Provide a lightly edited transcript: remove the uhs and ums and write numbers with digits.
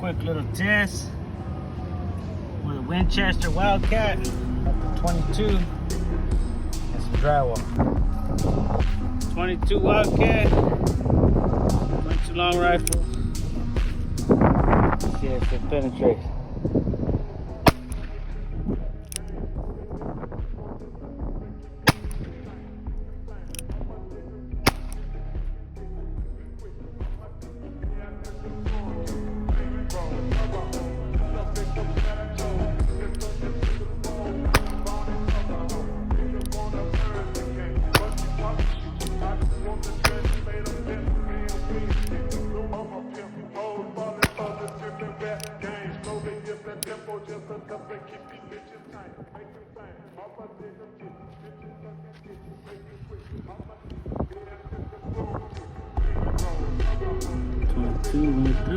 quick little test with a Winchester Wildcat up to 22 and some drywall. 22 Wildcat, 22 long rifle. Let's see if it penetrates. Two went through.